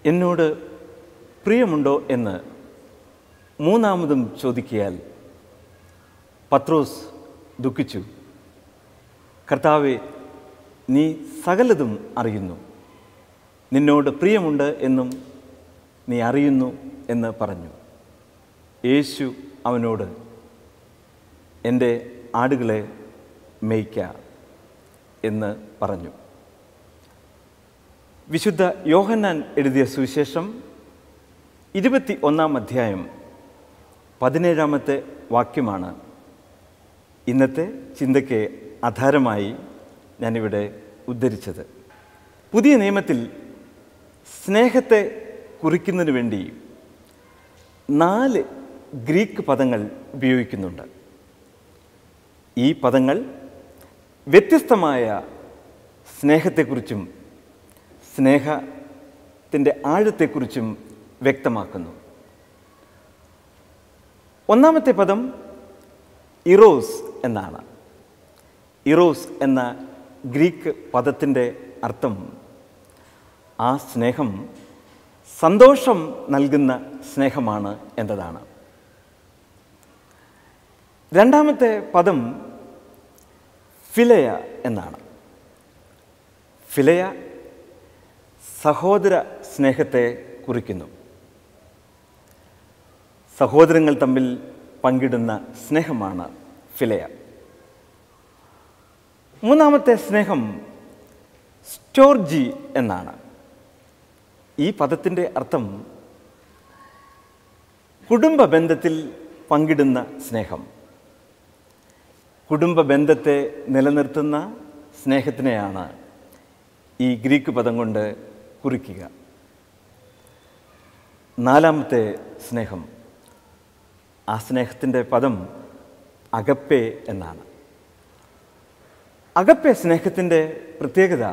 എന്നോട് പ്രിയമുണ്ടോ എന്ന് മൂന്നാമതും ചോദിക്കിയാൽ പത്രോസ് ദുഃഖിച്ചു. കർത്താവേ, നീ സകലതും അറിയുന്നു, നിന്നോട് പ്രിയമുണ്ട് എന്നും നീ അറിയുന്നു എന്ന് പറഞ്ഞു. യേശു അവനോട്, എൻ്റെ ആടുകളെ മേയ്ക്ക എന്ന് പറഞ്ഞു. വിശുദ്ധ യോഹന്നാൻ എഴുതിയ സുവിശേഷം 21 അധ്യായം 17 വാക്യമാണ് ഇന്നത്തെ ചിന്തയ്ക്ക് ആധാരമായി ഞാനിവിടെ ഉദ്ധരിച്ചത്. പുതിയ നിയമത്തിൽ സ്നേഹത്തെ കുറിക്കുന്നതിന് വേണ്ടി 4 ഗ്രീക്ക് പദങ്ങൾ ഉപയോഗിക്കുന്നുണ്ട്. ഈ പദങ്ങൾ വ്യത്യസ്തമായ സ്നേഹത്തെക്കുറിച്ചും സ്നേഹത്തിൻ്റെ ആഴത്തെക്കുറിച്ചും വ്യക്തമാക്കുന്നു. ഒന്നാമത്തെ പദം ഇറോസ് എന്നാണ്. ഇറോസ് എന്ന ഗ്രീക്ക് പദത്തിൻ്റെ അർത്ഥം ആ സ്നേഹം സന്തോഷം നൽകുന്ന സ്നേഹമാണ് എന്നതാണ്. രണ്ടാമത്തെ പദം ഫിലയ എന്നാണ്. ഫിലയ സഹോദര സ്നേഹത്തെ കുറിക്കുന്നു. സഹോദരങ്ങൾ തമ്മിൽ പങ്കിടുന്ന സ്നേഹമാണ് ഫിലയ. മൂന്നാമത്തെ സ്നേഹം സ്റ്റോർജി എന്നാണ്. ഈ പദത്തിൻ്റെ അർത്ഥം കുടുംബ ബന്ധത്തിൽ പങ്കിടുന്ന സ്നേഹം. കുടുംബ ബന്ധത്തെ നിലനിർത്തുന്ന സ്നേഹത്തിനെയാണ് ഈ ഗ്രീക്ക് പദം കൊണ്ട് കുറിക്കുക. നാലാമത്തെ സ്നേഹം, ആ സ്നേഹത്തിൻ്റെ പദം അഗപ്പേ എന്നാണ്. അഗപ്പേ സ്നേഹത്തിൻ്റെ പ്രത്യേകത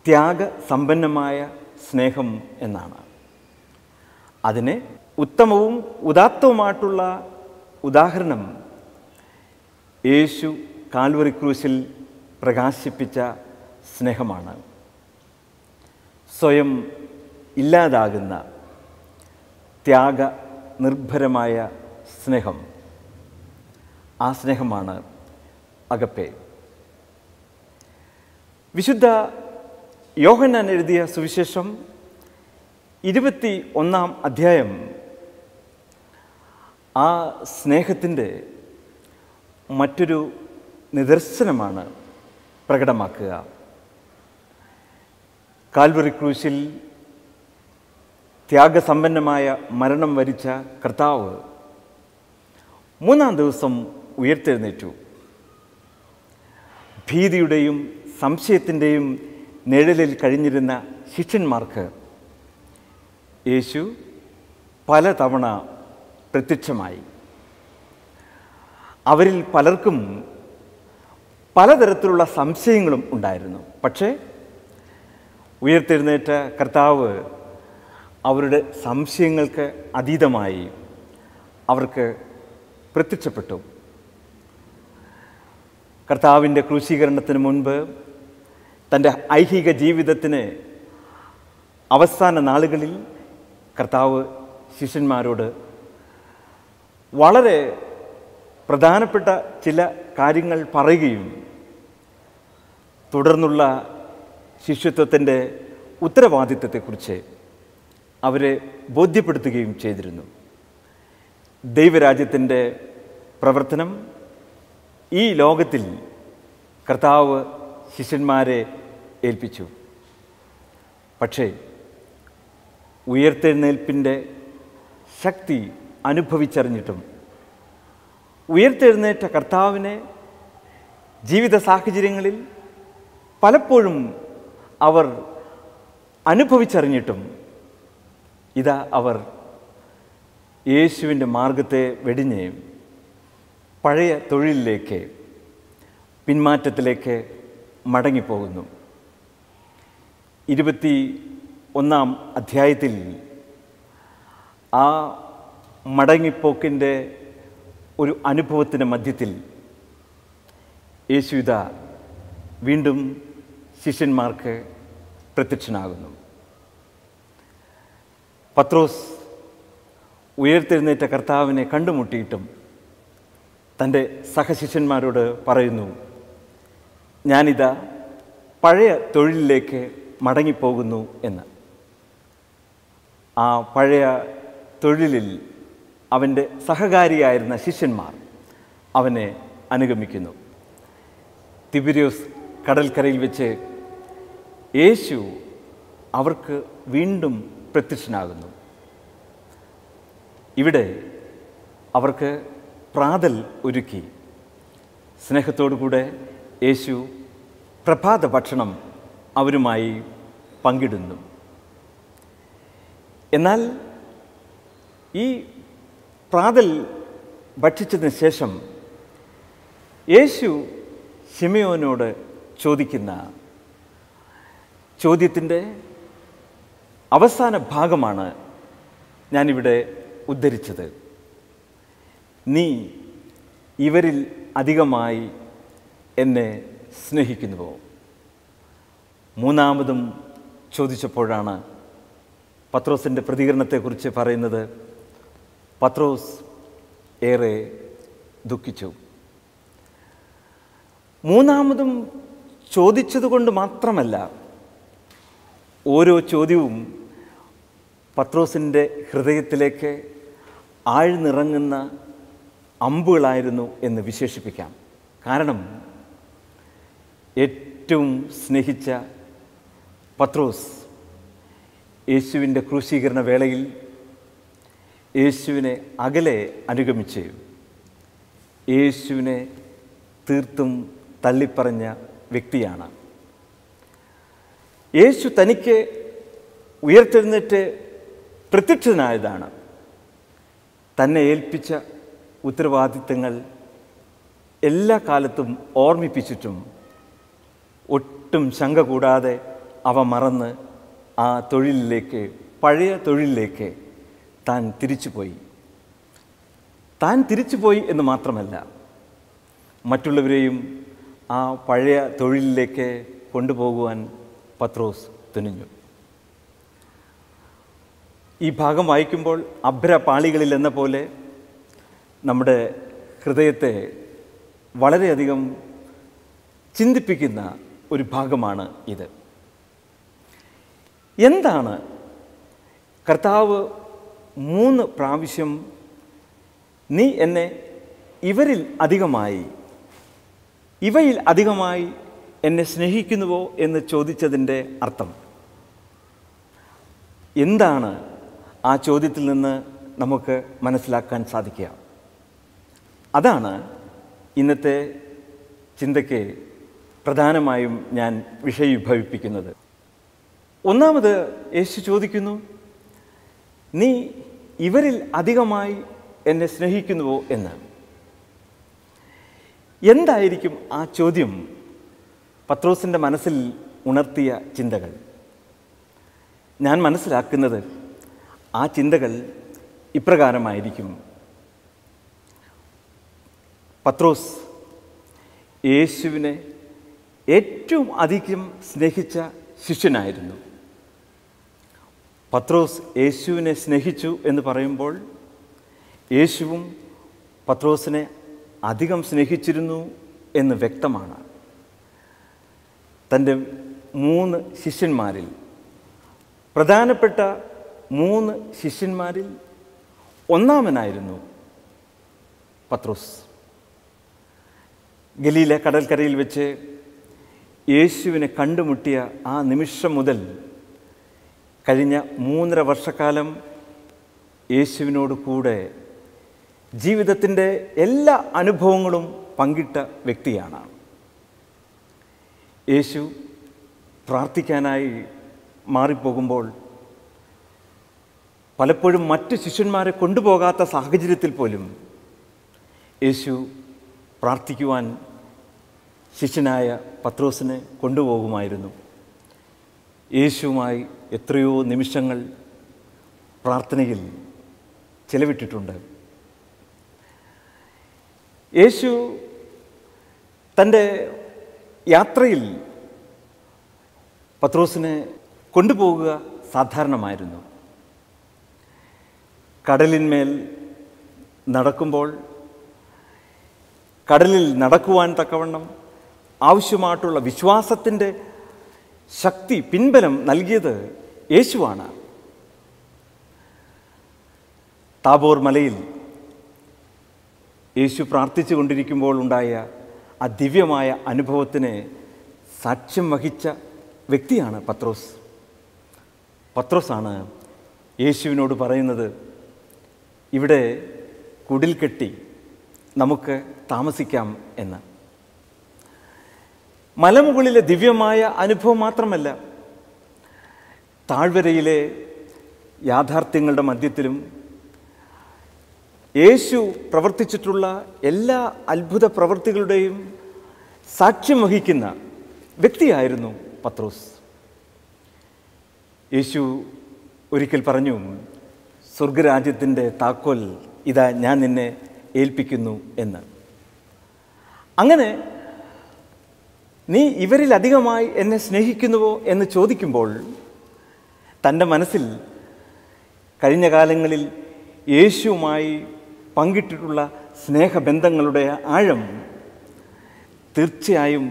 ത്യാഗസമ്പന്നമായ സ്നേഹം എന്നാണ്. അതിന് ഉത്തമവും ഉദാത്തവുമായിട്ടുള്ള ഉദാഹരണം യേശു കാൽവറി ക്രൂശിൽ പ്രകാശിപ്പിച്ച സ്നേഹമാണ്. സ്വയം ഇല്ലാതാകുന്ന ത്യാഗനിർഭരമായ സ്നേഹം. ആ സ്നേഹമാണ് അഗപ്പേ. വിശുദ്ധ യോഹന്നാൻ എഴുതിയ സുവിശേഷം 21 അധ്യായം ആ സ്നേഹത്തിൻ്റെ മറ്റൊരു നിദർശനമാണ് പ്രകടമാക്കുക. കാൽവറി ക്രൂശിൽ ത്യാഗസമ്പന്നമായ മരണം വരിച്ച കർത്താവ് 3-ാം ദിവസം ഉയർത്തെഴുന്നേറ്റു. ഭീതിയുടെയും സംശയത്തിൻ്റെയും നിഴലിൽ കഴിഞ്ഞിരുന്ന ശിഷ്യന്മാർക്ക് യേശു പലതവണ പ്രത്യക്ഷമായി. അവരിൽ പലർക്കും പലതരത്തിലുള്ള സംശയങ്ങളും ഉണ്ടായിരുന്നു. പക്ഷേ ഉയർത്തെഴുന്നേറ്റ കർത്താവ് അവരുടെ സംശയങ്ങൾക്ക് അതീതമായി അവർക്ക് പ്രത്യക്ഷപ്പെട്ടു. കർത്താവിൻ്റെ ക്രൂശീകരണത്തിന് മുൻപ് തൻ്റെ ഐഹിക ജീവിതത്തിന് അവസാന നാളുകളിൽ കർത്താവ് ശിഷ്യന്മാരോട് വളരെ പ്രധാനപ്പെട്ട ചില കാര്യങ്ങൾ പറയുകയും തുടർന്നുള്ള ശിഷ്യത്വത്തിൻ്റെ ഉത്തരവാദിത്വത്തെക്കുറിച്ച് അവരെ ബോധ്യപ്പെടുത്തുകയും ചെയ്തിരുന്നു. ദൈവരാജ്യത്തിൻ്റെ പ്രവർത്തനം ഈ ലോകത്തിൽ കർത്താവ് ശിഷ്യന്മാരെ ഏൽപ്പിച്ചു. പക്ഷേ ഉയർത്തെഴുന്നേൽപ്പിൻ്റെ ശക്തി അനുഭവിച്ചറിഞ്ഞിട്ടും ഉയർത്തെഴുന്നേറ്റ കർത്താവിനെ ജീവിത സാഹചര്യങ്ങളിൽ പലപ്പോഴും അവർ അനുഭവിച്ചറിഞ്ഞിട്ടും ഇതാ അവർ യേശുവിൻ്റെ മാർഗത്തെ വെടിഞ്ഞ് പഴയ തൊഴിലിലേക്ക്, പിന്മാറ്റത്തിലേക്ക് മടങ്ങിപ്പോകുന്നു. 21 അധ്യായത്തിൽ ആ മടങ്ങിപ്പോക്കിൻ്റെ ഒരു അനുഭവത്തിൻ്റെ മധ്യത്തിൽ യേശുദാ വീണ്ടും ശിഷ്യന്മാർക്ക് പ്രത്യക്ഷനാകുന്നു. പത്രോസ് ഉയർത്തെഴുന്നേറ്റ കർത്താവിനെ കണ്ടുമുട്ടിയിട്ടും തൻ്റെ സഹശിഷ്യന്മാരോട് പറയുന്നു, ഞാനിതാ പഴയ തൊഴിലിലേക്ക് മടങ്ങിപ്പോകുന്നു എന്ന്. ആ പഴയ തൊഴിലിൽ അവൻ്റെ സഹകാരിയായിരുന്ന ശിഷ്യന്മാർ അവനെ അനുഗമിക്കുന്നു. തിബിരിയോസ് കടൽക്കരയിൽ വെച്ച് യേശു അവർക്ക് വീണ്ടും പ്രത്യക്ഷനാകുന്നു. ഇവിടെ അവർക്ക് പ്രാതൽ ഒരുക്കി. സ്നേഹത്തോടു കൂടെ യേശു പ്രഭാത ഭക്ഷണം അവരുമായി പങ്കിടുന്നു. എന്നാൽ ഈ പ്രാതൽ ഭക്ഷിച്ചതിന് ശേഷം യേശു ശിമയോനോട് ചോദിക്കുന്ന ചോദ്യത്തിൻ്റെ അവസാന ഭാഗമാണ് ഞാനിവിടെ ഉദ്ധരിച്ചത്. നീ ഇവരിൽ അധികമായി എന്നെ സ്നേഹിക്കുന്നുവോ? മൂന്നാമതും ചോദിച്ചപ്പോഴാണ് പത്രോസിൻ്റെ പ്രതികരണത്തെക്കുറിച്ച് പറയുന്നത്. പത്രോസ് ഏറെ ദുഃഖിച്ചു. മൂന്നാമതും ചോദിച്ചതുകൊണ്ട് മാത്രമല്ല, ഓരോ ചോദ്യവും പത്രോസിൻ്റെ ഹൃദയത്തിലേക്ക് ആഴ്ന്നിറങ്ങുന്ന അമ്പുകളായിരുന്നു എന്ന് വിശേഷിപ്പിക്കാം. കാരണം ഏറ്റവും സ്നേഹിച്ച പത്രോസ് യേശുവിൻ്റെ ക്രൂശീകരണ വേളയിൽ യേശുവിനെ അകലെ അനുഗമിച്ച് യേശുവിനെ തീർത്തും തള്ളിപ്പറഞ്ഞ വ്യക്തിയാണ്. യേശു തനിക്ക് ഉയർത്തെഴുന്നേറ്റ് പ്രത്യക്ഷനായതാണ്. തന്നെ ഏൽപ്പിച്ച ഉത്തരവാദിത്തങ്ങൾ എല്ലാ കാലത്തും ഓർമ്മിപ്പിച്ചിട്ടും ഒട്ടും ശങ്ക കൂടാതെ അവ മറന്ന് ആ തൊഴിലിലേക്ക്, പഴയ തൊഴിലിലേക്ക് താൻ തിരിച്ചുപോയി. താൻ തിരിച്ചുപോയി എന്ന് മാത്രമല്ല, മറ്റുള്ളവരെയും ആ പഴയ തൊഴിലിലേക്ക് കൊണ്ടുപോകുവാൻ പത്രോസ് തുനിഞ്ഞു. ഈ ഭാഗം വായിക്കുമ്പോൾ അഭ്രപാളികളിൽ എന്ന പോലെ നമ്മുടെ ഹൃദയത്തെ വളരെയധികം ചിന്തിപ്പിക്കുന്ന ഒരു ഭാഗമാണ് ഇത്. എന്താണ് കർത്താവ് 3 പ്രാവശ്യം നീ എന്നെ ഇവയിൽ അധികമായി എന്നെ സ്നേഹിക്കുന്നുവോ എന്ന് ചോദിച്ചതിൻ്റെ അർത്ഥം? എന്താണ് ആ ചോദ്യത്തിൽ നിന്ന് നമുക്ക് മനസ്സിലാക്കാൻ സാധിക്കുക? അതാണ് ഇന്നത്തെ ചിന്തയ്ക്ക് പ്രധാനമായും ഞാൻ വിഷയീഭവിപ്പിക്കുന്നത്. ഒന്നാമത് യേശു ചോദിക്കുന്നു, നീ ഇവരിൽ അധികമായി എന്നെ സ്നേഹിക്കുന്നുവോ എന്ന്. എന്തായിരിക്കും ആ ചോദ്യം പത്രോസിൻ്റെ മനസ്സിൽ ഉണർത്തിയ ചിന്തകൾ? ഞാൻ മനസ്സിലാക്കുന്നത് ആ ചിന്തകൾ ഇപ്രകാരമായിരിക്കും. പത്രോസ് യേശുവിനെ ഏറ്റവും അധികം സ്നേഹിച്ച ശിഷ്യനായിരുന്നു. പത്രോസ് യേശുവിനെ സ്നേഹിച്ചു എന്ന് പറയുമ്പോൾ യേശുവും പത്രോസിനെ അധികം സ്നേഹിച്ചിരുന്നു എന്ന് വ്യക്തമാണ്. തൻ്റെ 3 ശിഷ്യന്മാരിൽ, പ്രധാനപ്പെട്ട 3 ശിഷ്യന്മാരിൽ ഒന്നാമനായിരുന്നു പത്രോസ്. ഗലീല കടൽക്കരയിൽ വെച്ച് യേശുവിനെ കണ്ടുമുട്ടിയ ആ നിമിഷം മുതൽ കഴിഞ്ഞ 3.5 വർഷക്കാലം യേശുവിനോട് കൂടെ ജീവിതത്തിൻ്റെ എല്ലാ അനുഭവങ്ങളും പങ്കിട്ട വ്യക്തിയാണ്. യേശു പ്രാർത്ഥിക്കാനായി മാറിപ്പോകുമ്പോൾ പലപ്പോഴും മറ്റ് ശിഷ്യന്മാരെ കൊണ്ടുപോകാത്ത സാഹചര്യത്തിൽ പോലും യേശു പ്രാർത്ഥിക്കുവാൻ ശിഷ്യനായ പത്രോസിനെ കൊണ്ടുപോകുമായിരുന്നു. യേശുവുമായി എത്രയോ നിമിഷങ്ങൾ പ്രാർത്ഥനയിൽ ചെലവിട്ടിട്ടുണ്ട്. യേശു തൻ്റെ യാത്രയിൽ പത്രോസിനെ കൊണ്ടുപോകുക സാധാരണമായിരുന്നു. കടലിന്മേൽ നടക്കുമ്പോൾ കടലിൽ നടക്കുവാൻ തക്കവണ്ണം ആവശ്യമായിട്ടുള്ള വിശ്വാസത്തിൻ്റെ ശക്തി, പിൻബലം നൽകിയത് യേശുവാണ്. താബോർ മലയിൽ യേശു പ്രാർത്ഥിച്ചു കൊണ്ടിരിക്കുമ്പോൾ ഉണ്ടായ ആ ദിവ്യമായ അനുഭവത്തിന് സാക്ഷ്യം വഹിച്ച വ്യക്തിയാണ് പത്രോസ്. പത്രോസാണ് യേശുവിനോട് പറയുന്നത്, ഇവിടെ കുടിൽ കെട്ടി നമുക്ക് താമസിക്കാം എന്ന്. മലമുകളിലെ ദിവ്യമായ അനുഭവം മാത്രമല്ല, താഴ്വരയിലെ യാഥാർത്ഥ്യങ്ങളുടെ മധ്യത്തിലും യേശു പ്രവർത്തിച്ചിട്ടുള്ള എല്ലാ അത്ഭുത പ്രവൃത്തികളുടെയും സാക്ഷ്യം വഹിക്കുന്ന വ്യക്തിയായിരുന്നു പത്രോസ്. യേശു ഒരിക്കൽ പറഞ്ഞു, സ്വർഗരാജ്യത്തിൻ്റെ താക്കോൽ ഇതാ ഞാൻ നിന്നെ ഏൽപ്പിക്കുന്നു എന്ന്. അങ്ങനെ നീ ഇവരിലധികമായി എന്നെ സ്നേഹിക്കുന്നുവോ എന്ന് ചോദിക്കുമ്പോൾ തൻ്റെ മനസ്സിൽ കഴിഞ്ഞ കാലങ്ങളിൽ യേശുവുമായി പങ്കിട്ടിട്ടുള്ള സ്നേഹബന്ധങ്ങളുടെ ആഴം തീർച്ചയായും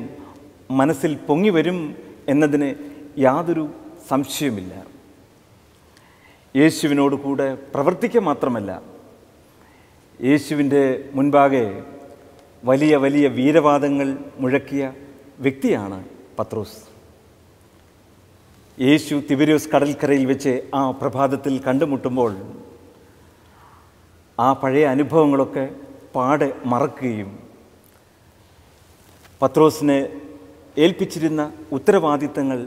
മനസ്സിൽ പൊങ്ങി വരും എന്നതിന് യാതൊരു സംശയമില്ല. യേശുവിനോട് കൂടെ പ്രവർത്തിക്കുക മാത്രമല്ല, യേശുവിൻ്റെ മുൻപാകെ വലിയ വലിയ വീരവാദങ്ങൾ മുഴക്കിയ വ്യക്തിയാണ് പത്രോസ്. യേശു തിബരിയോസ് കടൽക്കരയിൽ വെച്ച് ആ പ്രഭാതത്തിൽ കണ്ടുമുട്ടുമ്പോൾ ആ പഴയ അനുഭവങ്ങളൊക്കെ പാടെ മറക്കുകയും പത്രോസിനെ ഏൽപ്പിച്ചിരുന്ന ഉത്തരവാദിത്തങ്ങൾ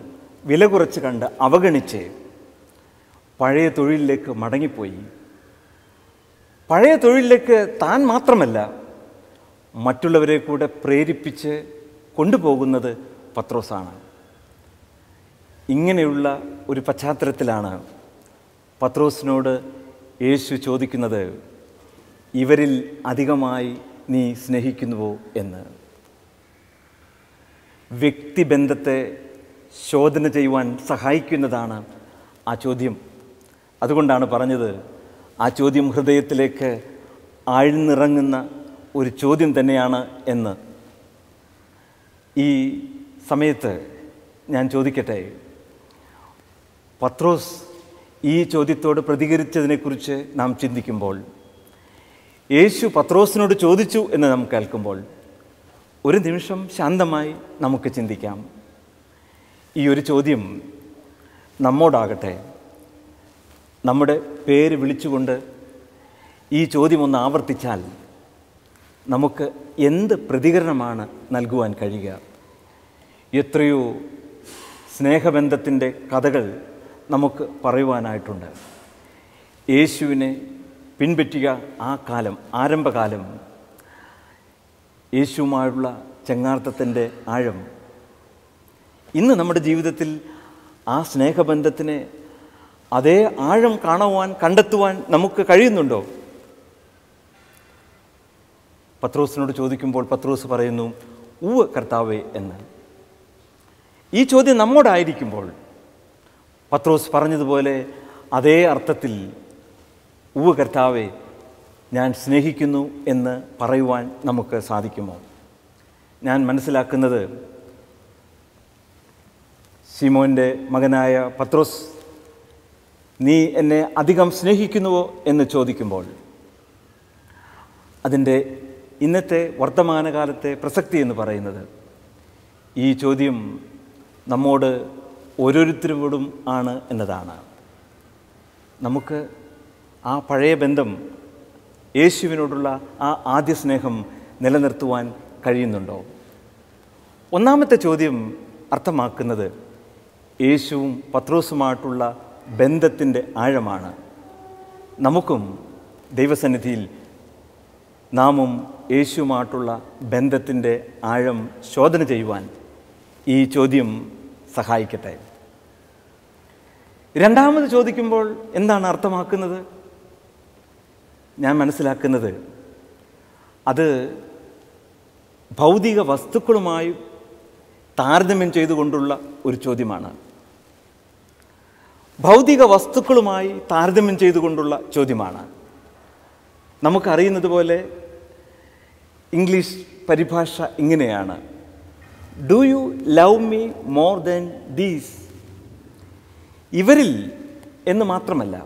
വില കുറച്ച് കണ്ട് അവഗണിച്ച് പഴയ തൊഴിലിലേക്ക് മടങ്ങിപ്പോയി. പഴയ തൊഴിലിലേക്ക് താൻ മാത്രമല്ല മറ്റുള്ളവരെ കൂടെ പ്രേരിപ്പിച്ച് കൊണ്ടുപോകുന്നത് പത്രോസാണ്. ഇങ്ങനെയുള്ള ഒരു പശ്ചാത്തലത്തിലാണ് പത്രോസിനോട് യേശു ചോദിക്കുന്നത്, ഇവരിൽ അധികമായി നീ സ്നേഹിക്കുന്നുവോ എന്ന്. വ്യക്തിബന്ധത്തെ ശോധന ചെയ്യുവാൻ സഹായിക്കുന്നതാണ് ആ ചോദ്യം. അതുകൊണ്ടാണ് പറഞ്ഞത്, ആ ചോദ്യം ഹൃദയത്തിലേക്ക് ആഴ്ന്നിറങ്ങുന്ന ഒരു ചോദ്യം തന്നെയാണ് എന്ന്. ഈ സമയത്ത് ഞാൻ ചോദിക്കട്ടെ, പത്രോസ് ഈ ചോദ്യത്തോട് പ്രതികരിച്ചതിനെക്കുറിച്ച് നാം ചിന്തിക്കുമ്പോൾ, യേശു പത്രോസിനോട് ചോദിച്ചു എന്ന് നാം കേൾക്കുമ്പോൾ ഒരു നിമിഷം ശാന്തമായി നമുക്ക് ചിന്തിക്കാം. ഈ ഒരു ചോദ്യം നമ്മോടാകട്ടെ, നമ്മുടെ പേര് വിളിച്ചുകൊണ്ട് ഈ ചോദ്യം ഒന്ന് ആവർത്തിച്ചാൽ നമുക്ക് എന്ത് പ്രതികരണമാണ് നൽകുവാൻ കഴിയുക? എത്രയോ സ്നേഹബന്ധത്തിൻ്റെ കഥകൾ നമുക്ക് പറയുവാനായിട്ടുണ്ട്. യേശുവിനെ പിൻപറ്റിയ ആ കാലം, ആരംഭകാലം, യേശുവുമായുള്ള ചങ്ങാർത്ഥത്തിൻ്റെ ആഴം, ഇന്ന് നമ്മുടെ ജീവിതത്തിൽ ആ സ്നേഹബന്ധത്തിനെ അതേ ആഴം കാണുവാൻ, കണ്ടെത്തുവാൻ നമുക്ക് കഴിയുന്നുണ്ടോ? പത്രോസിനോട് ചോദിക്കുമ്പോൾ പത്രോസ് പറയുന്നു, ഉവ്വ് കർത്താവേ എന്ന്. ഈ ചോദ്യം നമ്മോടായിരിക്കുമ്പോൾ പത്രോസ് പറഞ്ഞതുപോലെ അതേ അർത്ഥത്തിൽ ഉവ്വ് കർത്താവേ ഞാൻ സ്നേഹിക്കുന്നു എന്ന് പറയുവാൻ നമുക്ക് സാധിക്കുമോ? ഞാൻ മനസ്സിലാക്കുന്നത്, ശിമോൻ്റെ മകനായ പത്രോസ് നീ എന്നെ അധികം സ്നേഹിക്കുന്നുവോ എന്ന് ചോദിക്കുമ്പോൾ അതിൻ്റെ ഇന്നത്തെ വർത്തമാനകാലത്തെ പ്രസക്തി എന്ന് പറയുന്നത്, ഈ ചോദ്യം നമ്മോട് ഓരോരുത്തരോടും ആണ് എന്നതാണ്. നമുക്ക് ആ പഴയ ബന്ധം, യേശുവിനോടുള്ള ആ ആദ്യ സ്നേഹം നിലനിർത്തുവാൻ കഴിയുന്നുണ്ടോ? ഒന്നാമത്തെ ചോദ്യം അർത്ഥമാക്കുന്നത് യേശുവും പത്രോസുമായിട്ടുള്ള ബന്ധത്തിൻ്റെ ആഴമാണ്. നമുക്കും ദൈവസന്നിധിയിൽ നാമും യേശുവുമായിട്ടുള്ള ബന്ധത്തിൻ്റെ ആഴം ശോധന ചെയ്യുവാൻ ഈ ചോദ്യം സഹായിക്കട്ടെ. രണ്ടാമത് ചോദിക്കുമ്പോൾ എന്താണ് അർത്ഥമാക്കുന്നത്? ഞാൻ മനസ്സിലാക്കുന്നത് അത് ഭൗതിക വസ്തുക്കളുമായി താരതമ്യം ചെയ്തുകൊണ്ടുള്ള ഒരു ചോദ്യമാണ്. ഭൗതിക വസ്തുക്കളുമായി താരതമ്യം ചെയ്തുകൊണ്ടുള്ള ചോദ്യമാണ്. നമുക്കറിയുന്നത് പോലെ ഇംഗ്ലീഷ് പരിഭാഷ ഇങ്ങനെയാണ്: do you love me more than these? ഇവരിൽ എന്ന് മാത്രമല്ല,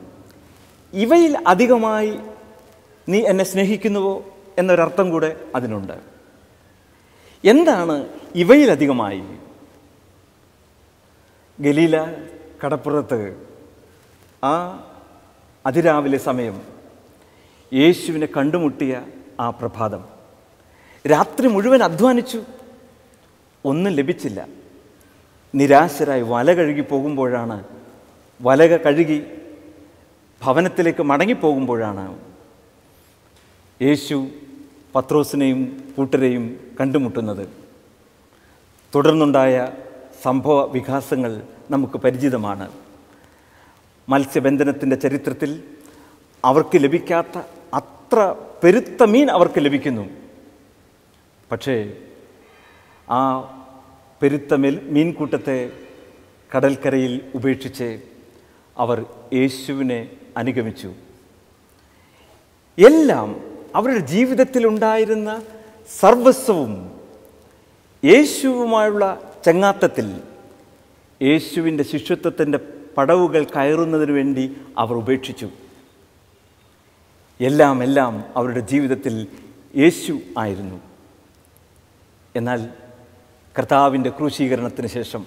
ഇവയിൽ അധികമായി നീ എന്നെ സ്നേഹിക്കുന്നുവോ എന്നൊരർത്ഥം കൂടെ അതിനുണ്ട്. എന്താണ് ഇവയിലധികമായി? ഗലീല കടപ്പുറത്ത് ആ അതിരാവിലെ സമയം യേശുവിനെ കണ്ടുമുട്ടിയ ആ പ്രഭാതം, രാത്രി മുഴുവൻ അധ്വാനിച്ചു, ഒന്നും ലഭിച്ചില്ല. നിരാശരായി വല കഴുകി പോകുമ്പോഴാണ്, വല കഴുകി ഭവനത്തിലേക്ക് മടങ്ങിപ്പോകുമ്പോഴാണ് യേശു പത്രോസിനെയും കൂട്ടരെയും കണ്ടുമുട്ടുന്നത്. തുടർന്നുണ്ടായ സംഭവ വികാസങ്ങൾ നമുക്ക് പരിചിതമാണ്. മത്സ്യബന്ധനത്തിൻ്റെ ചരിത്രത്തിൽ അവർക്ക് ലഭിക്കാത്ത അത്ര പെരുത്ത മീൻ അവർക്ക് ലഭിക്കുന്നു. പക്ഷേ ആ പെരുത്ത മീൻകൂട്ടത്തെ കടൽക്കരയിൽ ഉപേക്ഷിച്ച് അവർ യേശുവിനെ അനുഗമിച്ചു. എല്ലാം, അവരുടെ ജീവിതത്തിലുണ്ടായിരുന്ന സർവസ്വവും യേശുവുമായുള്ള ചങ്ങാത്തത്തിൽ യേശുവിൻ്റെ ശിഷ്യത്വത്തിൻ്റെ പടവുകൾ കയറുന്നതിന് വേണ്ടി അവർ ഉപേക്ഷിച്ചു. എല്ലാം അവരുടെ ജീവിതത്തിൽ യേശു ആയിരുന്നു. എന്നാൽ കർത്താവിൻ്റെ ക്രൂശീകരണത്തിന് ശേഷം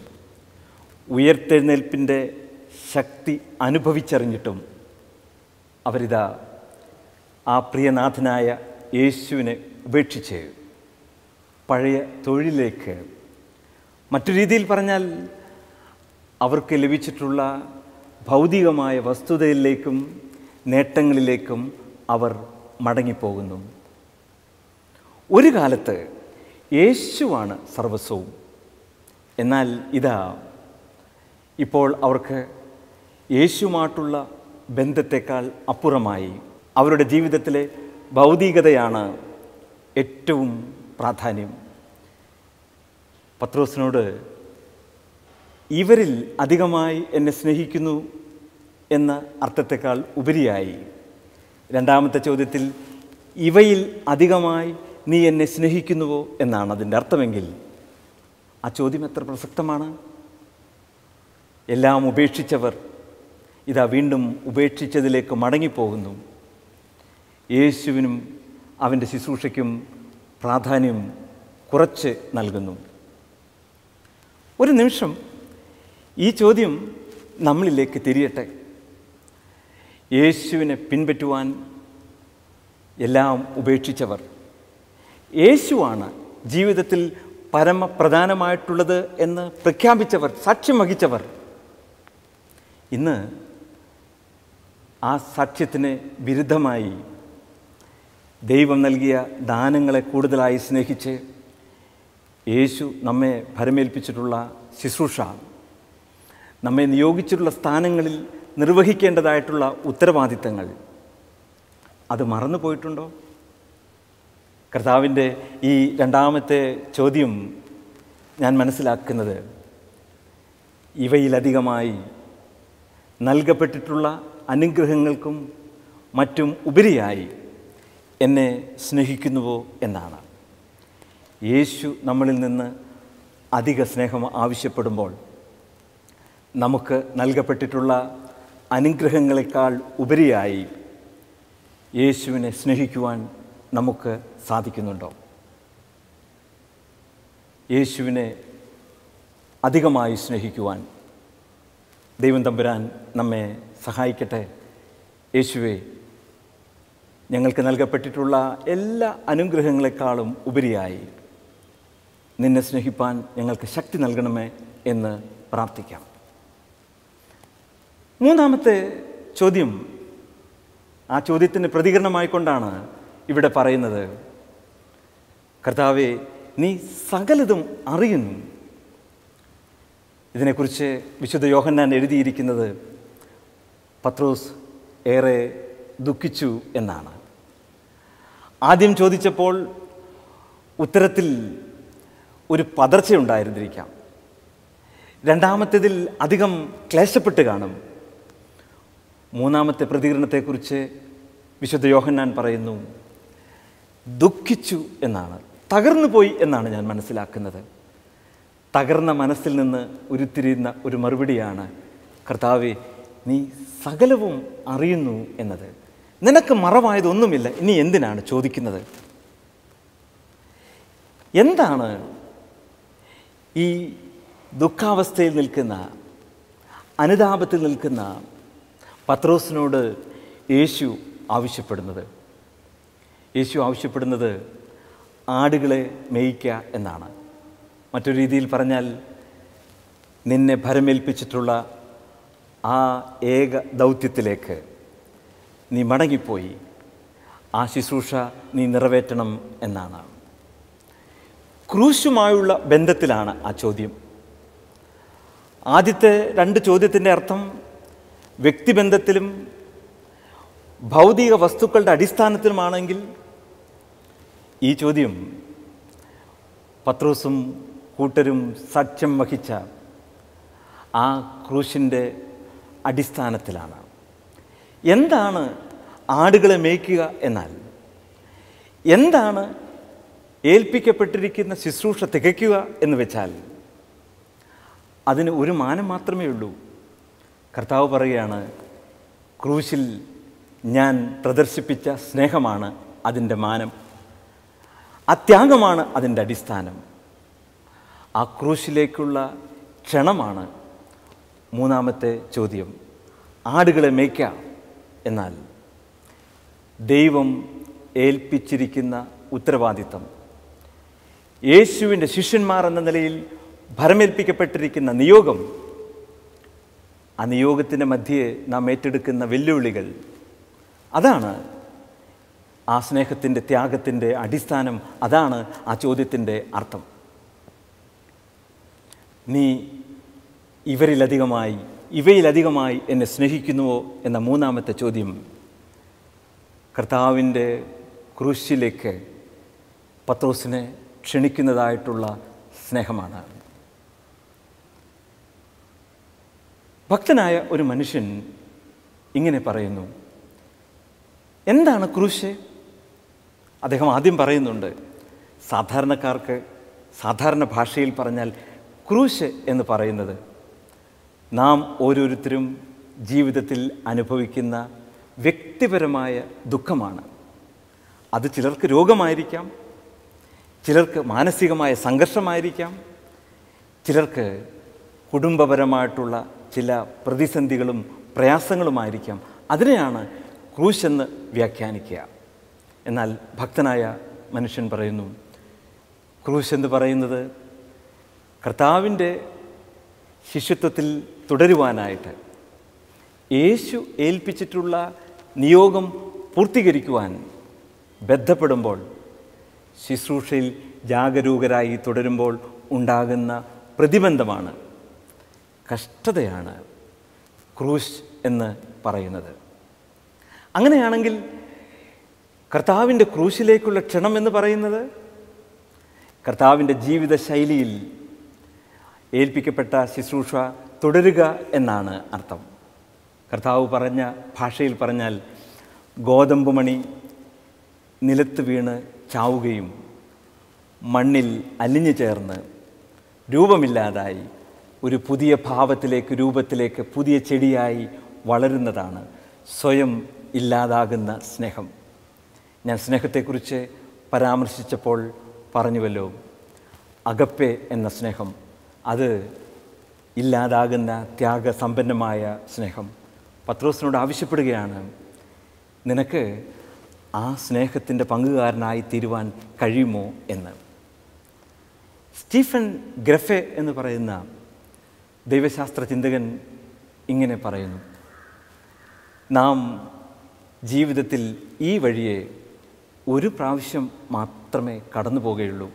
ഉയർത്തെഴുന്നേൽപ്പിൻ്റെ ശക്തി അനുഭവിച്ചറിഞ്ഞിട്ടും അവരിതാ ആ പ്രിയനാഥനായ യേശുവിനെ ഉപേക്ഷിച്ച് പഴയ തൊഴിലിലേക്ക്, മറ്റു രീതിയിൽ പറഞ്ഞാൽ അവർക്ക് ലഭിച്ചിട്ടുള്ള ഭൗതികമായ വസ്തുതയിലേക്കും നേട്ടങ്ങളിലേക്കും അവർ മടങ്ങിപ്പോകുന്നു. ഒരു കാലത്ത് യേശുവാണ് സർവസ്വവും. എന്നാൽ ഇതാ ഇപ്പോൾ അവർക്ക് യേശുവുമായിട്ടുള്ള ബന്ധത്തെക്കാൾ അപ്പുറമായി അവരുടെ ജീവിതത്തിലെ ഭൗതികതയാണ് ഏറ്റവും പ്രാധാന്യം. പത്രോസിനോട് ഇവരിൽ അധികമായി എന്നെ സ്നേഹിക്കുന്നു എന്ന അർത്ഥത്തെക്കാൾ ഉപരിയായി രണ്ടാമത്തെ ചോദ്യത്തിൽ ഇവയിൽ അധികമായി നീ എന്നെ സ്നേഹിക്കുന്നുവോ എന്നാണ് അതിൻ്റെ അർത്ഥമെങ്കിൽ ആ ചോദ്യം എത്ര പ്രസക്തമാണ്. എല്ലാം ഉപേക്ഷിച്ചവർ ഇതാ വീണ്ടും ഉപേക്ഷിച്ചതിലേക്ക് മടങ്ങിപ്പോകുന്നു. യേശുവിനും അവൻ്റെ ശുശ്രൂഷയ്ക്കും പ്രാധാന്യം കുറച്ച് നൽകുന്നു. ഒരു നിമിഷം ഈ ചോദ്യം നമ്മളിലേക്ക് തിരിയട്ടെ. യേശുവിനെ പിൻപറ്റുവാൻ എല്ലാം ഉപേക്ഷിച്ചവർ, യേശുവാണ് ജീവിതത്തിൽ പരമപ്രധാനമായിട്ടുള്ളത് എന്ന് പ്രഖ്യാപിച്ചവർ, സാക്ഷ്യം വഹിച്ചവർ, ഇന്ന് ആ സാക്ഷ്യത്തിന് വിരുദ്ധമായി ദൈവം നൽകിയ ദാനങ്ങളെ കൂടുതലായി സ്നേഹിച്ച് യേശു നമ്മെ ഭരമേൽപ്പിച്ചിട്ടുള്ള ശുശ്രൂഷ, നമ്മെ നിയോഗിച്ചിട്ടുള്ള സ്ഥാനങ്ങളിൽ നിർവഹിക്കേണ്ടതായിട്ടുള്ള ഉത്തരവാദിത്തങ്ങൾ അത് മറന്നുപോയിട്ടുണ്ടോ? കർത്താവിൻ്റെ ഈ രണ്ടാമത്തെ ചോദ്യം ഞാൻ മനസ്സിലാക്കുന്നത് ഇവയിലധികമായി നൽകപ്പെട്ടിട്ടുള്ള അനുഗ്രഹങ്ങൾക്കും മറ്റും ഉപരിയായി എന്നെ സ്നേഹിക്കുന്നുവോ എന്നാണ്. യേശു നമ്മളിൽ നിന്ന് അധിക സ്നേഹം ആവശ്യപ്പെടുമ്പോൾ നമുക്ക് നൽകപ്പെട്ടിട്ടുള്ള അനുഗ്രഹങ്ങളെക്കാൾ ഉപരിയായി യേശുവിനെ സ്നേഹിക്കുവാൻ നമുക്ക് സാധിക്കുന്നുണ്ടോ? യേശുവിനെ അധികമായി സ്നേഹിക്കുവാൻ ദൈവം തമ്പുരാൻ നമ്മെ സഹായിക്കട്ടെ. യേശുവേ, ഞങ്ങൾക്ക് നൽകപ്പെട്ടിട്ടുള്ള എല്ലാ അനുഗ്രഹങ്ങളെക്കാളും ഉപരിയായി നിന്നെ സ്നേഹിപ്പാൻ ഞങ്ങൾക്ക് ശക്തി നൽകണമേ എന്ന് പ്രാർത്ഥിക്കാം. മൂന്നാമത്തെ ചോദ്യം, ആ ചോദ്യത്തിന് പ്രതികരണമായിക്കൊണ്ടാണ് ഇവിടെ പറയുന്നത്, കർത്താവേ, നീ സകലതും അറിയുന്നു. ഇതിനെക്കുറിച്ച് വിശുദ്ധ യോഹന്നാൻ എഴുതിയിരിക്കുന്നത് പത്രോസ് ഏറെ ദുഃഖിച്ചു എന്നാണ്. ആദ്യം ചോദിച്ചപ്പോൾ ഉത്തരത്തിൽ ഒരു പതർച്ചയുണ്ടായിരുന്നിരിക്കാം. രണ്ടാമത്തേതിൽ അധികം ക്ലേശപ്പെട്ട് കാണും. മൂന്നാമത്തെ പ്രതികരണത്തെക്കുറിച്ച് വിശുദ്ധ യോഹന്നാൻ പറയുന്നു, ദുഃഖിച്ചു എന്നാണ്, തകർന്നു പോയി എന്നാണ് ഞാൻ മനസ്സിലാക്കുന്നത്. തകർന്ന മനസ്സിൽ നിന്ന് ഉരുത്തിരിയുന്ന ഒരു മറുപടിയാണ്, കർത്താവേ, നീ സകലവും അറിയുന്നു എന്നത്. നിനക്ക് മറവായതൊന്നുമില്ല, ഇനി എന്തിനാണ് ചോദിക്കുന്നത്? എന്താണ് ഈ ദുഃഖാവസ്ഥയിൽ നിൽക്കുന്ന, അനുതാപത്തിൽ നിൽക്കുന്ന പത്രോസിനോട് യേശു ആവശ്യപ്പെടുന്നത്? യേശു ആവശ്യപ്പെടുന്നത് ആടുകളെ മേയ്ക്കുക എന്നാണ്. മറ്റൊരു രീതിയിൽ പറഞ്ഞാൽ, നിന്നെ ഭരമേൽപ്പിച്ചിട്ടുള്ള ആ ഏക ദൗത്യത്തിലേക്ക് നീ മടങ്ങിപ്പോയി ആ ശുശ്രൂഷ നീ നിറവേറ്റണം എന്നാണ്. ക്രൂശുമായുള്ള ബന്ധത്തിലാണ് ആ ചോദ്യം. ആദ്യത്തെ 2 ചോദ്യത്തിൻ്റെ അർത്ഥം വ്യക്തിബന്ധത്തിലും ഭൗതിക വസ്തുക്കളുടെ അടിസ്ഥാനത്തിലുമാണെങ്കിൽ, ഈ ചോദ്യം പത്രോസും കൂട്ടരും സാക്ഷ്യം വഹിച്ച ആ ക്രൂശിൻ്റെ അടിസ്ഥാനത്തിലാണ്. എന്താണ് ആടുകളെ മേയ്ക്കുക എന്നാൽ? എന്താണ് ഏൽപ്പിക്കപ്പെട്ടിരിക്കുന്ന ശുശ്രൂഷ തികയ്ക്കുക എന്ന് വെച്ചാൽ? അതിന് ഒരു മാനം മാത്രമേ ഉള്ളൂ. കർത്താവ് പറയുകയാണ്, ക്രൂശിൽ ഞാൻ പ്രദർശിപ്പിച്ച സ്നേഹമാണ് അതിൻ്റെ മാനം, ആ ത്യാഗമാണ് അതിൻ്റെ അടിസ്ഥാനം. ആ ക്രൂശിലേക്കുള്ള ക്ഷണമാണ് 3-ാമത്തെ ചോദ്യം. ആടുകളെ മേയ്ക്കാം എന്നാൽ ദൈവം ഏൽപ്പിച്ചിരിക്കുന്ന ഉത്തരവാദിത്തം, യേശുവിൻ്റെ ശിഷ്യന്മാർ എന്ന നിലയിൽ ഭരമേൽപ്പിക്കപ്പെട്ടിരിക്കുന്ന നിയോഗം, ആ നിയോഗത്തിൻ്റെ മധ്യേ നാം ഏറ്റെടുക്കുന്ന വെല്ലുവിളികൾ, അതാണ് ആ സ്നേഹത്തിൻ്റെ, ത്യാഗത്തിൻ്റെ അടിസ്ഥാനം. അതാണ് ആ ചോദ്യത്തിൻ്റെ അർത്ഥം. നീ ഇവയിലധികമായി എന്നെ സ്നേഹിക്കുന്നുവോ എന്ന 3-ാമത്തെ ചോദ്യം കർത്താവിൻ്റെ ക്രൂശിലേക്ക് പത്രോസിനെ ക്ഷണിക്കുന്നതായിട്ടുള്ള സ്നേഹമാണ്. ഭക്തനായ ഒരു മനുഷ്യൻ ഇങ്ങനെ പറയുന്നു, എന്താണ് ക്രൂശ്? അദ്ദേഹം ആദ്യം പറയുന്നുണ്ട്, സാധാരണക്കാർക്ക് സാധാരണ ഭാഷയിൽ പറഞ്ഞാൽ ക്രൂശ് എന്ന് പറയുന്നത് നാം ഓരോരുത്തരും ജീവിതത്തിൽ അനുഭവിക്കുന്ന വ്യക്തിപരമായ ദുഃഖമാണ്. അത് ചിലർക്ക് രോഗമായിരിക്കാം, ചിലർക്ക് മാനസികമായ സംഘർഷമായിരിക്കാം, ചിലർക്ക് കുടുംബപരമായിട്ടുള്ള ചില പ്രതിസന്ധികളും പ്രയാസങ്ങളുമായിരിക്കാം. അതിനെയാണ് ക്രൂശെന്ന് വ്യാഖ്യാനിക്കുക. എന്നാൽ ഭക്തനായ മനുഷ്യൻ പറയുന്നു, ക്രൂശെന്ന് പറയുന്നത് കർത്താവിൻ്റെ ശിഷ്യത്വത്തിൽ തുടരുവാനായിട്ട് യേശു ഏൽപ്പിച്ചിട്ടുള്ള നിയോഗം പൂർത്തീകരിക്കുവാൻ ബന്ധപ്പെടുമ്പോൾ, ശുശ്രൂഷയിൽ ജാഗരൂകരായി തുടരുമ്പോൾ ഉണ്ടാകുന്ന പ്രതിബന്ധമാണ്, കഷ്ടതയാണ് ക്രൂശ് എന്ന് പറയുന്നത്. അങ്ങനെയാണെങ്കിൽ കർത്താവിൻ്റെ ക്രൂശിലേക്കുള്ള ക്ഷണം എന്ന് പറയുന്നത് കർത്താവിൻ്റെ ജീവിത ശൈലിയിൽ ഏൽപ്പിക്കപ്പെട്ട ശുശ്രൂഷ തുടരുക എന്നാണ് അർത്ഥം. കർത്താവ് പറഞ്ഞ ഭാഷയിൽ പറഞ്ഞാൽ, ഗോതമ്പ് മണി നിലത്ത് വീണ് ചാവുകയും മണ്ണിൽ അലിഞ്ഞു ചേർന്ന് രൂപമില്ലാതായി ഒരു പുതിയ ഭാവത്തിലേക്ക്, രൂപത്തിലേക്ക്, പുതിയ ചെടിയായി വളരുന്നതാണ് സ്വയം ഇല്ലാതാകുന്ന സ്നേഹം. ഞാൻ സ്നേഹത്തെക്കുറിച്ച് പരാമർശിച്ചപ്പോൾ പറഞ്ഞുവല്ലോ, അഗപ്പെ എന്ന സ്നേഹം, അത് ഇല്ലാതാകുന്ന ത്യാഗസമ്പന്നമായ സ്നേഹം. പത്രോസിനോട് ആവശ്യപ്പെടുകയാണ്, നിനക്ക് ആ സ്നേഹത്തിൻ്റെ പങ്കുകാരനായി തീരുവാൻ കഴിയുമോ എന്ന്. സ്റ്റീഫൻ ഗ്രഫെ എന്ന് പറയുന്ന ദൈവശാസ്ത്ര ചിന്തകൻ ഇങ്ങനെ പറയുന്നു, നാം ജീവിതത്തിൽ ഈ വഴിയെ ഒരു പ്രാവശ്യം മാത്രമേ കടന്നു പോകുകയുള്ളൂ.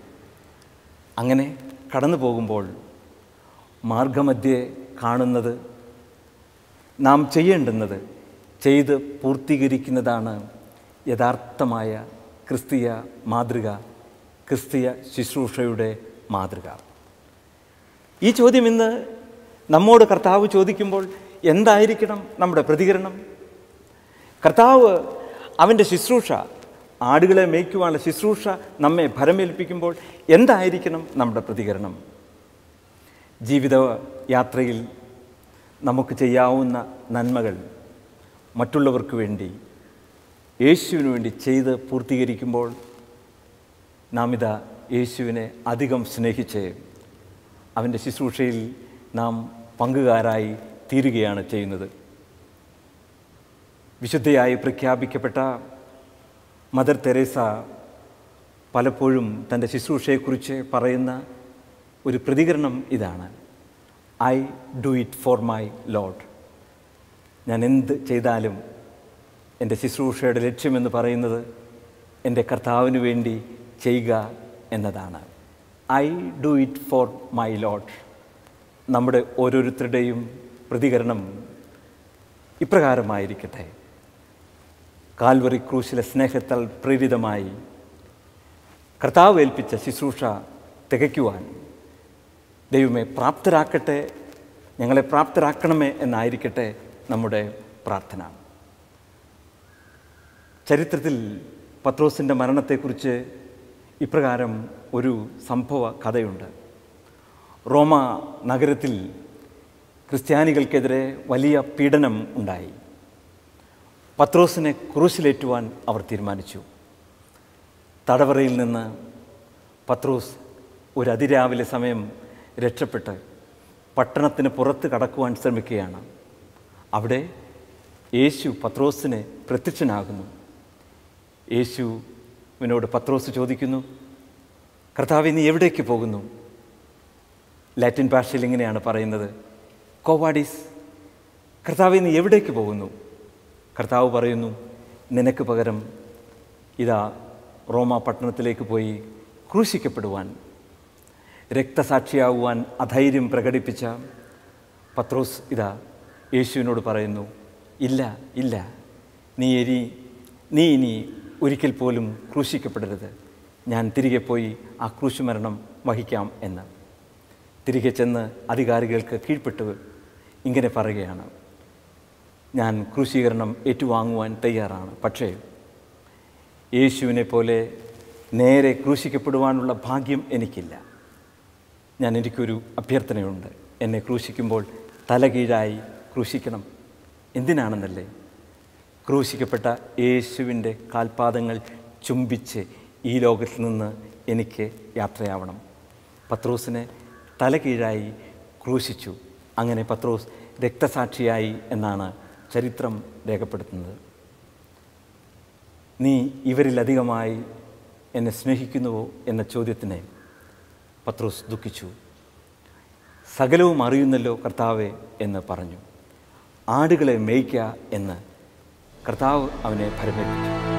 അങ്ങനെ കടന്നു പോകുമ്പോൾ മാർഗമധ്യേ കാണുന്നത്, നാം ചെയ്യേണ്ടുന്നത് ചെയ്ത് പൂർത്തീകരിക്കുന്നതാണ് യഥാർത്ഥമായ ക്രിസ്തീയ മാതൃക, ക്രിസ്തീയ ശുശ്രൂഷയുടെ മാതൃക. ഈ ചോദ്യം ഇന്ന് നമ്മോട് കർത്താവ് ചോദിക്കുമ്പോൾ എന്തായിരിക്കണം നമ്മുടെ പ്രതികരണം? കർത്താവ് അവൻ്റെ ശുശ്രൂഷ, ആടുകളെ മേയ്ക്കുവാനുള്ള ശുശ്രൂഷ നമ്മെ ഭരമേൽപ്പിക്കുമ്പോൾ എന്തായിരിക്കണം നമ്മുടെ പ്രതികരണം? ജീവിത യാത്രയിൽ നമുക്ക് ചെയ്യാവുന്ന നന്മകൾ മറ്റുള്ളവർക്ക് വേണ്ടി, യേശുവിന് വേണ്ടി ചെയ്ത് പൂർത്തീകരിക്കുമ്പോൾ നാം ഇതാ യേശുവിനെ അധികം സ്നേഹിച്ച് അവൻ്റെ ശുശ്രൂഷയിൽ നാം പങ്കുകാരായി തീരുകയാണ് ചെയ്യുന്നത്. വിശുദ്ധയായി പ്രഖ്യാപിക്കപ്പെട്ട മദർ തെരേസ പലപ്പോഴും തൻ്റെ ശുശ്രൂഷയെക്കുറിച്ച് പറയുന്ന ഒരു പ്രതികരണം ഇതാണ്: I do it for my lord. ഞാൻ എന്ത് ചെയ്താലും എൻ്റെ ശുശ്രൂഷയുടെ ലക്ഷ്യമെന്ന് പറയുന്നത് എൻ്റെ കർത്താവിന് വേണ്ടി ചെയ്യുക എന്നതാണ്. I do it for my lord. നമ്മുടെ ഓരോരുത്തരുടെയും പ്രതികരണം ഇപ്രകാരമായിരിക്കട്ടെ: കാൽവറി ക്രൂശിലെ സ്നേഹത്താൽ പ്രേരിതമായി കർത്താവ് ഏൽപ്പിച്ച ശുശ്രൂഷ തികയ്ക്കുവാൻ ദൈവമേ പ്രാപ്തരാക്കട്ടെ, ഞങ്ങളെ പ്രാപ്തരാക്കണമേ എന്നായിരിക്കട്ടെ നമ്മുടെ പ്രാർത്ഥന. ചരിത്രത്തിൽ പത്രോസിൻ്റെ മരണത്തെക്കുറിച്ച് ഇപ്രകാരം ഒരു സംഭവ കഥയുണ്ട്. റോമ നഗരത്തിൽ ക്രിസ്ത്യാനികൾക്കെതിരെ വലിയ പീഡനം ഉണ്ടായി. പത്രോസിനെ ക്രൂശിലേറ്റുവാൻ അവർ തീരുമാനിച്ചു. തടവറയിൽ നിന്ന് പത്രോസ് ഒരു അതിരാവിലെ സമയം രക്ഷപ്പെട്ട് പട്ടണത്തിന് പുറത്ത് കടക്കുവാൻ ശ്രമിക്കുകയാണ്. അവിടെ യേശു പത്രോസിന് പ്രത്യക്ഷനാകുന്നു. യേശുവിനോട് പത്രോസ് ചോദിക്കുന്നു, കർത്താവേ, നീ എവിടേക്ക് പോകുന്നു? ലാറ്റിൻ ഭാഷയിൽ ഇങ്ങനെയാണ് പറയുന്നത്, കോവാഡിസ്. കർത്താവേ, നീ എവിടേക്ക് പോകുന്നു? കർത്താവ് പറയുന്നു, നിനക്ക് പകരം ഇതാ റോമ പട്ടണത്തിലേക്ക് പോയി ക്രൂശിക്കപ്പെടുവാൻ. രക്തസാക്ഷിയാവുവാൻ അധൈര്യം പ്രകടിപ്പിച്ച പത്രോസ് ഇതാ യേശുവിനോട് പറയുന്നു, ഇല്ല ഇല്ല, നീ ഇനി ഒരിക്കൽ പോലും ക്രൂശിക്കപ്പെടരുത്. ഞാൻ തിരികെ പോയി ആ ക്രൂശുമരണം വഹിക്കാം എന്ന്. തിരികെ ചെന്ന് അധികാരികൾക്ക് കീഴ്പ്പെട്ട് ഇങ്ങനെ പറയുകയാണ്, ഞാൻ ക്രൂശീകരണം ഏറ്റുവാങ്ങുവാൻ തയ്യാറാണ്, പക്ഷേ യേശുവിനെ പോലെ നേരെ ക്രൂശിക്കപ്പെടുവാനുള്ള ഭാഗ്യം എനിക്കില്ല. എനിക്കൊരു അഭ്യർത്ഥനയുണ്ട്. എന്നെ ക്രൂശിക്കുമ്പോൾ തലകീഴായി ക്രൂശിക്കണം. എന്തിനാണെന്നല്ലേ? ക്രൂശിക്കപ്പെട്ട യേശുവിൻ്റെ കാൽപാദങ്ങൾ ചുംബിച്ച് ഈ ലോകത്തിൽ നിന്ന് എനിക്ക് യാത്രയാവണം. പത്രോസിനെ തലകീഴായി ക്രൂശിച്ചു. അങ്ങനെ പത്രോസ് രക്തസാക്ഷിയായി എന്നാണ് ചരിത്രം രേഖപ്പെടുത്തുന്നത്. നീ ഇവരിലധികമായി എന്നെ സ്നേഹിക്കുന്നുവോ എന്ന ചോദ്യത്തിന് പത്രോസ് ദുഃഖിച്ചു. സകലവും അറിയുന്നല്ലോ കർത്താവേ എന്ന് പറഞ്ഞു. ആടുകളെ മേയ്ക്കുക എന്ന് കർത്താവ് അവനെ ഭരമേൽപ്പിച്ചു.